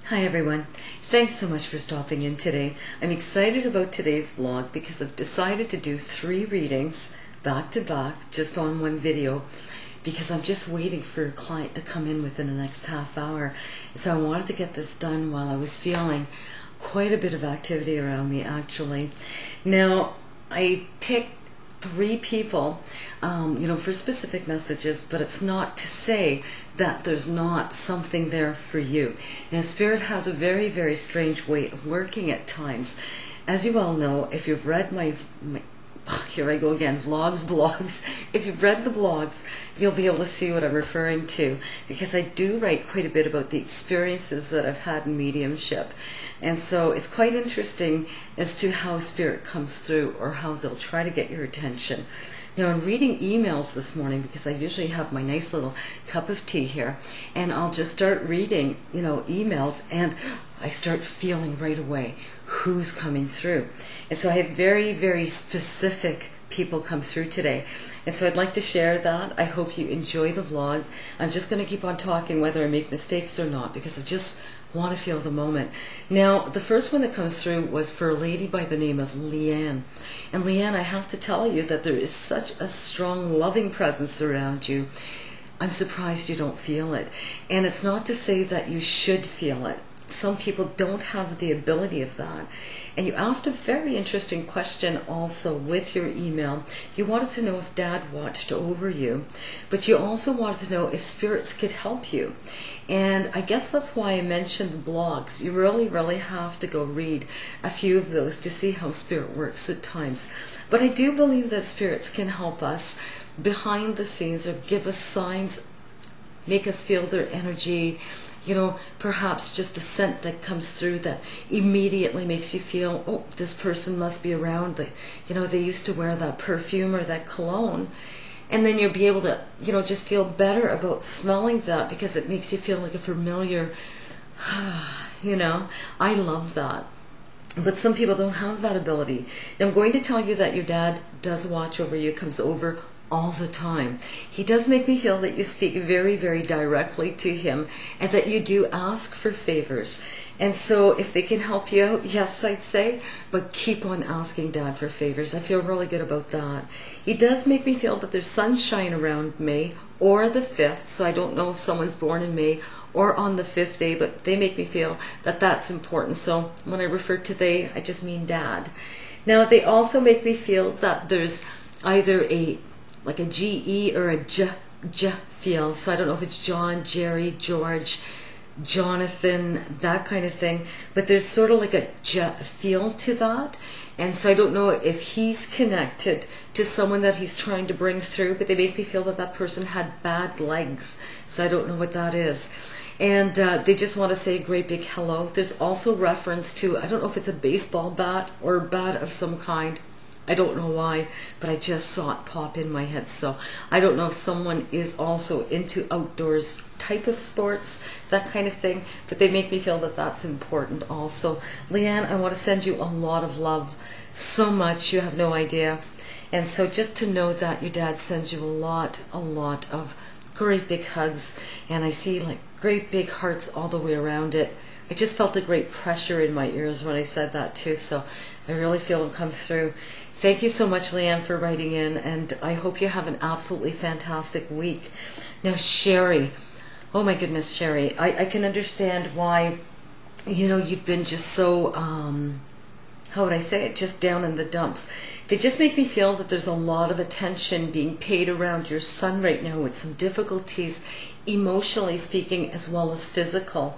Hi everyone. Thanks so much for stopping in today. I'm excited about today's vlog because I've decided to do 3 readings back to back just on one video because I'm just waiting for a client to come in within the next half hour. So I wanted to get this done while I was feeling quite a bit of activity around me actually. Now I picked 3 people, for specific messages, but it's not to say that there's not something there for you. Now, Spirit has a very, very strange way of working at times. As you all know, if you've read my here I go again, blogs. If you've read the blogs, you'll be able to see what I'm referring to, because I do write quite a bit about the experiences that I've had in mediumship. And so it's quite interesting as to how Spirit comes through or how they'll try to get your attention. Now, I'm reading emails this morning because I usually have my nice little cup of tea here, and I'll just start reading, emails, and I start feeling right away who's coming through. And so I had very, very specific people come through today. And so I'd like to share that. I hope you enjoy the vlog. I'm just going to keep on talking whether I make mistakes or not, because I just want to feel the moment. Now, the first one that comes through was for a lady by the name of Leanne. And Leanne, I have to tell you that there is such a strong, loving presence around you. I'm surprised you don't feel it. And it's not to say that you should feel it. Some people don't have the ability of that. And you asked a very interesting question also with your email. You wanted to know if Dad watched over you, but you also wanted to know if spirits could help you. And I guess that's why I mentioned the blogs. You really, really have to go read a few of those to see how Spirit works at times. But I do believe that spirits can help us behind the scenes or give us signs, make us feel their energy. Perhaps just a scent that comes through that immediately makes you feel, oh, this person must be around. They used to wear that perfume or that cologne. And then you'll be able to, just feel better about smelling that because it makes you feel like a familiar, I love that. But some people don't have that ability. Now, I'm going to tell you that your dad does watch over you, comes over all the time. He does make me feel that you speak very, very directly to him and that you do ask for favors. And so if they can help you out, yes, I'd say, but keep on asking Dad for favors. I feel really good about that. He does make me feel that there's sunshine around May or the 5th, so I don't know if someone's born in May or on the 5th day, but they make me feel that that's important. So when I refer to they, I just mean Dad. Now, they also make me feel that there's either like a G-E or a J feel. So I don't know if it's John, Jerry, George, Jonathan, that kind of thing. But there's sort of like a J feel to that. And so I don't know if he's connected to someone that he's trying to bring through, but they make me feel that that person had bad legs. So I don't know what that is. And they just want to say a great big hello. There's also reference to, I don't know if it's a baseball bat or a bat of some kind. I don't know why, but I just saw it pop in my head. So I don't know if someone is also into outdoors type of sports, that kind of thing, but they make me feel that that's important also. Leanne, I want to send you a lot of love, so much, you have no idea. And so just to know that your dad sends you a lot of great big hugs, and I see like great big hearts all the way around it. I just felt a great pressure in my ears when I said that too, so I really feel them come through. Thank you so much, Leanne, for writing in, and I hope you have an absolutely fantastic week. Now, Sherry, oh my goodness, Sherry, I can understand why, you've been just so, how would I say it, just down in the dumps. They just make me feel that there's a lot of attention being paid around your son right now with some difficulties, emotionally speaking, as well as physical.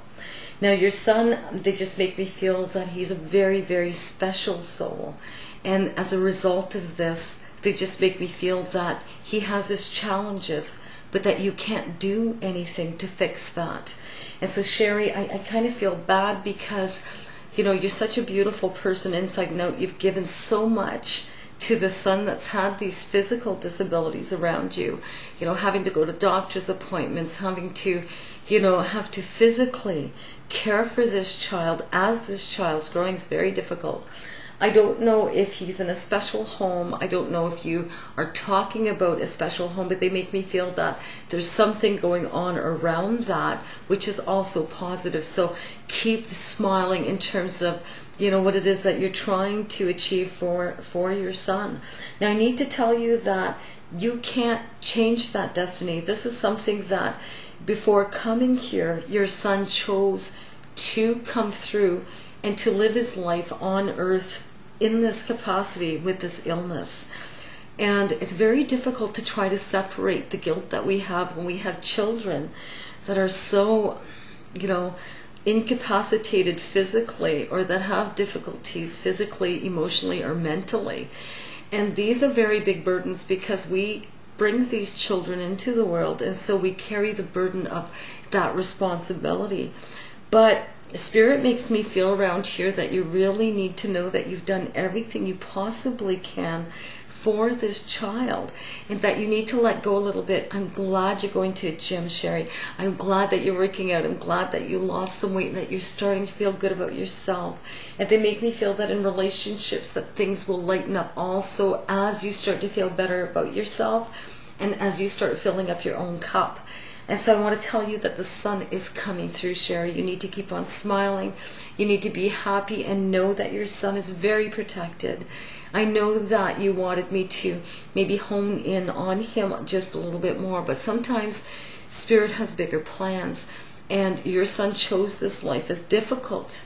Now, your son, they just make me feel that he's a very, very special soul. And as a result of this, they just make me feel that he has his challenges, but that you can't do anything to fix that. And so, Sherry, I kind of feel bad because, you're such a beautiful person inside and out. You've given so much to the son that's had these physical disabilities around you. Having to go to doctor's appointments, having to, have to physically care for this child as this child's growing is very difficult. I don't know if he's in a special home. I don't know if you are talking about a special home, but they make me feel that there's something going on around that, which is also positive. So keep smiling in terms of, you know, what it is that you're trying to achieve for your son. Now, I need to tell you that you can't change that destiny. This is something that before coming here, your son chose to come through and to live his life on earth in this capacity with this illness. And it's very difficult to try to separate the guilt that we have when we have children that are so, you know, incapacitated physically, or that have difficulties physically, emotionally, or mentally. And these are very big burdens because we bring these children into the world, and so we carry the burden of that responsibility. But Spirit makes me feel around here that you really need to know that you've done everything you possibly can for this child, and that you need to let go a little bit. I'm glad you're going to a gym, Sherry. I'm glad that you're working out. I'm glad that you lost some weight and that you're starting to feel good about yourself. And they make me feel that in relationships that things will lighten up also as you start to feel better about yourself and as you start filling up your own cup. And so I want to tell you that the sun is coming through, Sherry. You need to keep on smiling. You need to be happy and know that your son is very protected. I know that you wanted me to maybe hone in on him just a little bit more, but sometimes Spirit has bigger plans, and your son chose this life, as difficult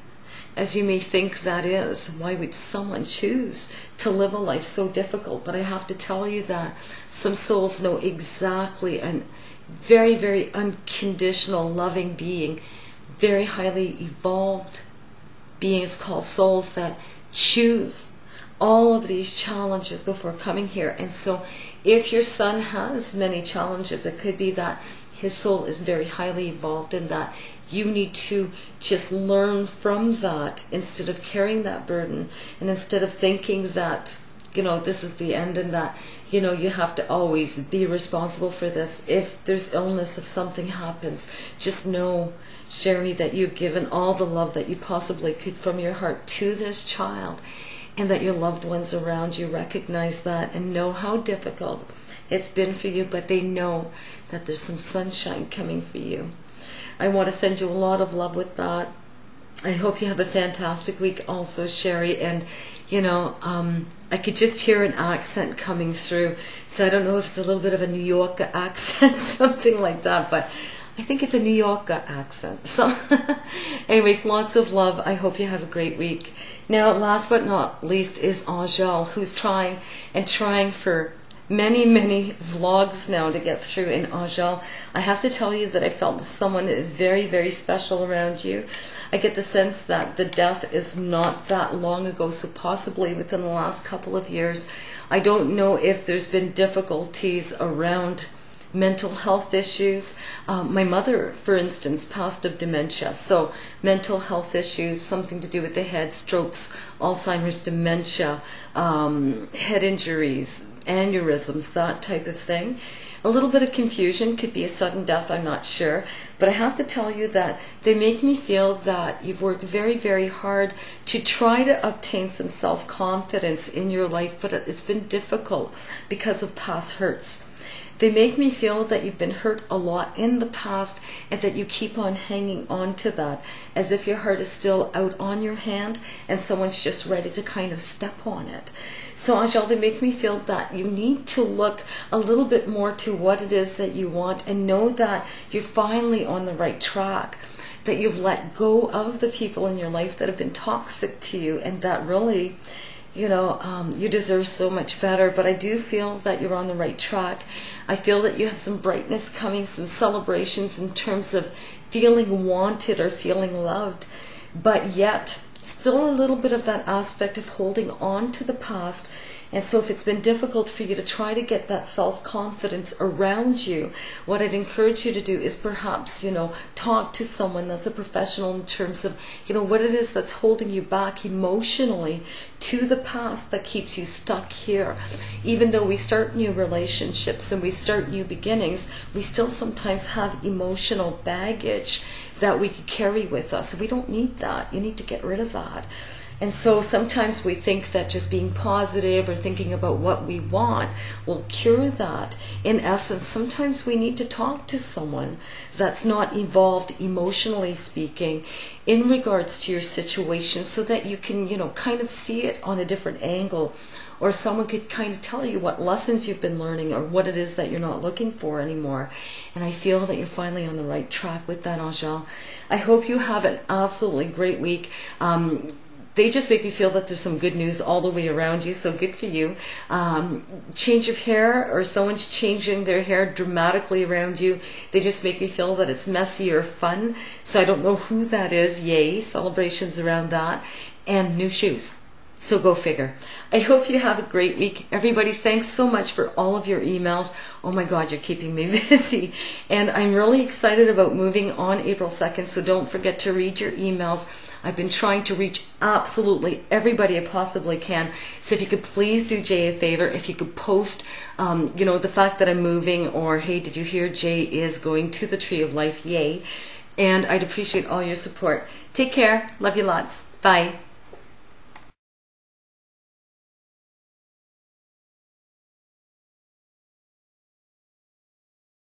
as you may think that is. Why would someone choose to live a life so difficult? But I have to tell you that some souls know exactly, and very, very unconditional, loving being, very highly evolved beings called souls that choose all of these challenges before coming here. And so if your son has many challenges, it could be that his soul is very highly evolved, and that you need to just learn from that instead of carrying that burden, and instead of thinking that, you know, this is the end and that, you know, you have to always be responsible for this. If there's illness, if something happens, just know, Sherry, that you've given all the love that you possibly could from your heart to this child, and that your loved ones around you recognize that and know how difficult it's been for you, but they know that there's some sunshine coming for you. I want to send you a lot of love with that. I hope you have a fantastic week also, Sherry. And, you know, I could just hear an accent coming through. So I don't know if it's a little bit of a New Yorker accent, something like that, but I think it's a New Yorker accent. So anyways, lots of love. I hope you have a great week. Now, last but not least is Angele, who's trying for many, many vlogs now to get through. And Angele, I have to tell you that I felt someone very, very special around you. I get the sense that the death is not that long ago, so possibly within the last couple of years. I don't know if there's been difficulties around mental health issues. My mother, for instance, passed of dementia. So mental health issues, something to do with the head, strokes, Alzheimer's, dementia, head injuries, aneurysms, that type of thing. A little bit of confusion, could be a sudden death, I'm not sure. But I have to tell you that they make me feel that you've worked very, very hard to try to obtain some self-confidence in your life, but it's been difficult because of past hurts. They make me feel that you've been hurt a lot in the past, and that you keep on hanging on to that as if your heart is still out on your hand and someone's just ready to kind of step on it. So Angele, they make me feel that you need to look a little bit more to what it is that you want, and know that you're finally on the right track, that you've let go of the people in your life that have been toxic to you, and that really, you know, you deserve so much better. But I do feel that you're on the right track. I feel that you have some brightness coming, some celebrations in terms of feeling wanted or feeling loved, but yet still a little bit of that aspect of holding on to the past. And so if it's been difficult for you to try to get that self-confidence around you, what I'd encourage you to do is perhaps, you know, talk to someone that's a professional in terms of, you know, what it is that's holding you back emotionally to the past that keeps you stuck here. Even though we start new relationships and we start new beginnings, we still sometimes have emotional baggage that we carry with us. We don't need that. You need to get rid of that. And so sometimes we think that just being positive or thinking about what we want will cure that. In essence, sometimes we need to talk to someone that's not evolved, emotionally speaking, in regards to your situation, so that you can, kind of see it on a different angle. Or someone could kind of tell you what lessons you've been learning, or what it is that you're not looking for anymore. And I feel that you're finally on the right track with that, Angele. I hope you have an absolutely great week. They just make me feel that there's some good news all the way around you, so good for you. Change of hair, or someone's changing their hair dramatically around you. They just make me feel that it's messy or fun. So I don't know who that is. Yay, celebrations around that. And new shoes. So go figure. I hope you have a great week. Everybody, thanks so much for all of your emails. Oh my God, you're keeping me busy. And I'm really excited about moving on April 2nd, so don't forget to read your emails. I've been trying to reach absolutely everybody I possibly can. So if you could please do Jay a favor, if you could post, the fact that I'm moving, or hey, did you hear Jay is going to the Tree of Life? Yay. And I'd appreciate all your support. Take care. Love you lots. Bye.